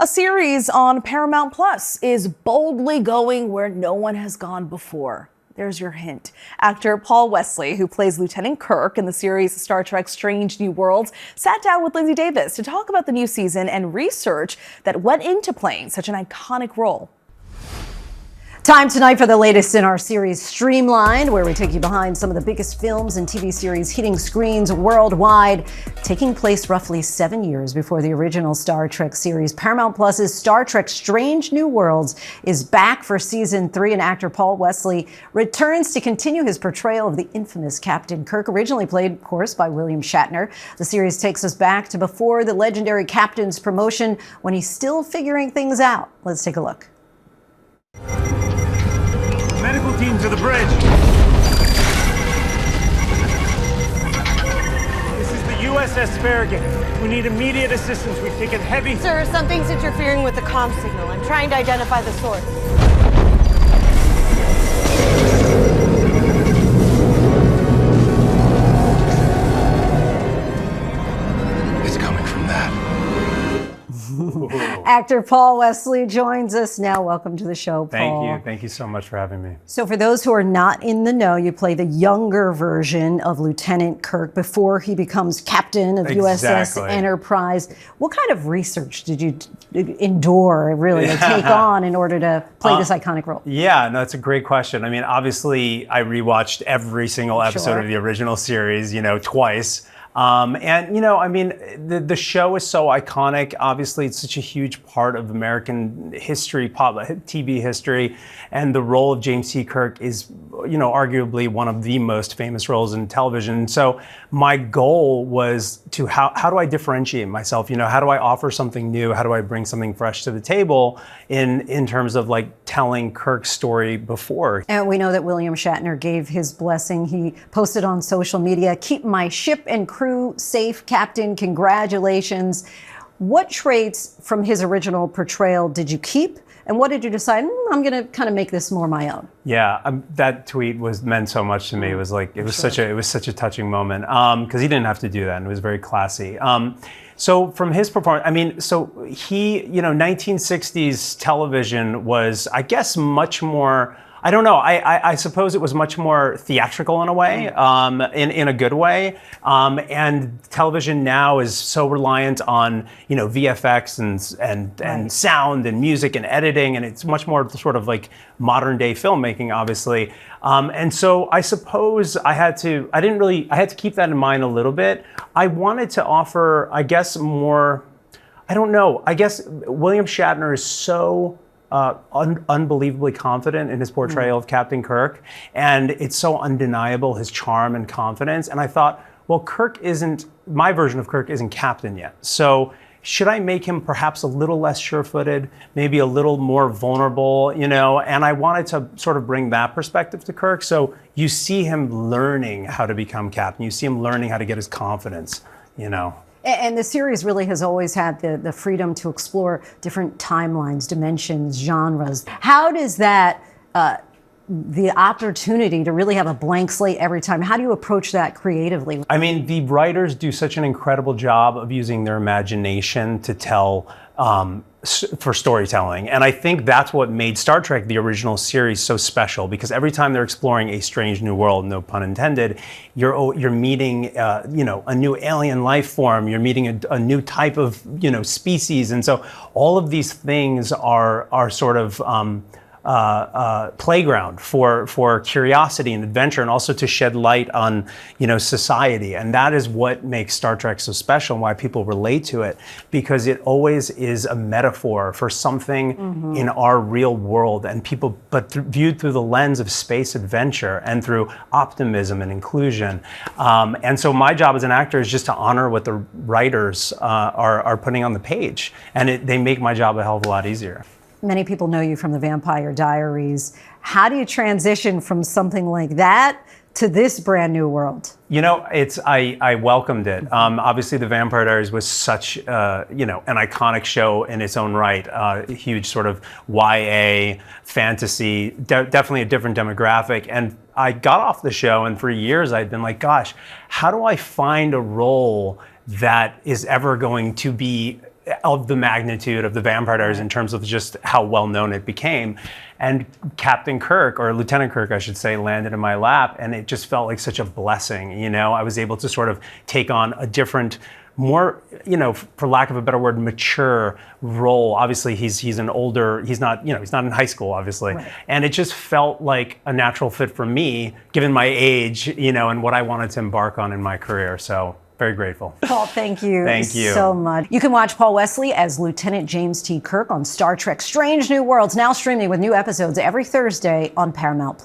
A series on Paramount Plus is boldly going where no one has gone before. There's your hint. Actor Paul Wesley, who plays Lieutenant Kirk in the series Star Trek Strange New Worlds, sat down with Linsey Davis to talk about the new season and research that went into playing such an iconic role. Time tonight for the latest in our series Streamlined, where we take you behind some of the biggest films and TV series hitting screens worldwide, taking place roughly 7 years before the original Star Trek series. Paramount Plus's Star Trek Strange New Worlds is back for season 3, and actor Paul Wesley returns to continue his portrayal of the infamous Captain Kirk, originally played, of course, by William Shatner. The series takes us back to before the legendary captain's promotion, when he's still figuring things out. Let's take a look. Medical team to the bridge. This is the USS Farragut. We need immediate assistance. We've taken heavy... Sir, something's interfering with the comm signal. I'm trying to identify the source. It's coming from that. Actor Paul Wesley joins us now. Welcome to the show, Paul. Thank you. Thank you so much for having me. So for those who are not in the know, you play the younger version of Lieutenant Kirk before he becomes captain of USS Enterprise. What kind of research did you endure, really, to take on in order to play this iconic role? Yeah, no, it's a great question. I mean, obviously, I rewatched every single episode of the original series, twice. The show is so iconic. Obviously, it's such a huge part of American history, pop TV history, and the role of James T. Kirk is, arguably one of the most famous roles in television. So my goal was to how do I differentiate myself? How do I offer something new? How do I bring something fresh to the table in terms of like telling Kirk's story before? And we know that William Shatner gave his blessing. He posted on social media, "Keep my ship and crew safe, Captain. Congratulations." What traits from his original portrayal did you keep? And what did you decide, I'm going to kind of make this more my own? Yeah, that tweet meant so much to me. It was like, it was such a touching moment because he didn't have to do that, and it was very classy. So from his performance, 1960s television was, I guess, much more, I don't know. I suppose it was much more theatrical in a way, in a good way. And television now is so reliant on, VFX and sound and music and editing, and it's much more sort of like modern day filmmaking, obviously. And so I suppose I had to keep that in mind a little bit. I wanted to offer, I guess, more, I don't know. I guess William Shatner is so unbelievably confident in his portrayal of Captain Kirk, and it's so undeniable, his charm and confidence. And I thought, well, my version of Kirk isn't captain yet. So should I make him perhaps a little less sure-footed, maybe a little more vulnerable, And I wanted to sort of bring that perspective to Kirk. So you see him learning how to become captain. You see him learning how to get his confidence, And the series really has always had the freedom to explore different timelines, dimensions, genres. How does that, the opportunity to really have a blank slate every time, how do you approach that creatively? I mean, the writers do such an incredible job of using their imagination to tell for storytelling. And I think that's what made Star Trek, the original series, so special, because every time they're exploring a strange new world, no pun intended, you're meeting, a new alien life form, you're meeting a new type of, species. And so all of these things are sort of, playground for curiosity and adventure, and also to shed light on society. And that is what makes Star Trek so special, and why people relate to it, because it always is a metaphor for something in our real world, and people viewed through the lens of space adventure and through optimism and inclusion. And so my job as an actor is just to honor what the writers are putting on the page, and they make my job a hell of a lot easier. Many people know you from the Vampire Diaries. How do you transition from something like that to this brand new world? I welcomed it. Obviously, the Vampire Diaries was such, an iconic show in its own right. A huge sort of YA fantasy, definitely a different demographic. And I got off the show, and for years I'd been like, gosh, how do I find a role that is ever going to be of the magnitude of the Vampire Diaries in terms of just how well known it became. And Captain Kirk, or Lieutenant Kirk, I should say, landed in my lap, and it just felt like such a blessing. You know, I was able to sort of take on a different, more, you know, for lack of a better word, mature role. Obviously, he's an older, he's not in high school, obviously. Right. And it just felt like a natural fit for me, given my age, you know, and what I wanted to embark on in my career. So very grateful. Paul, thank you. Thank you so much. You can watch Paul Wesley as Lieutenant James T. Kirk on Star Trek Strange New Worlds, now streaming with new episodes every Thursday on Paramount+.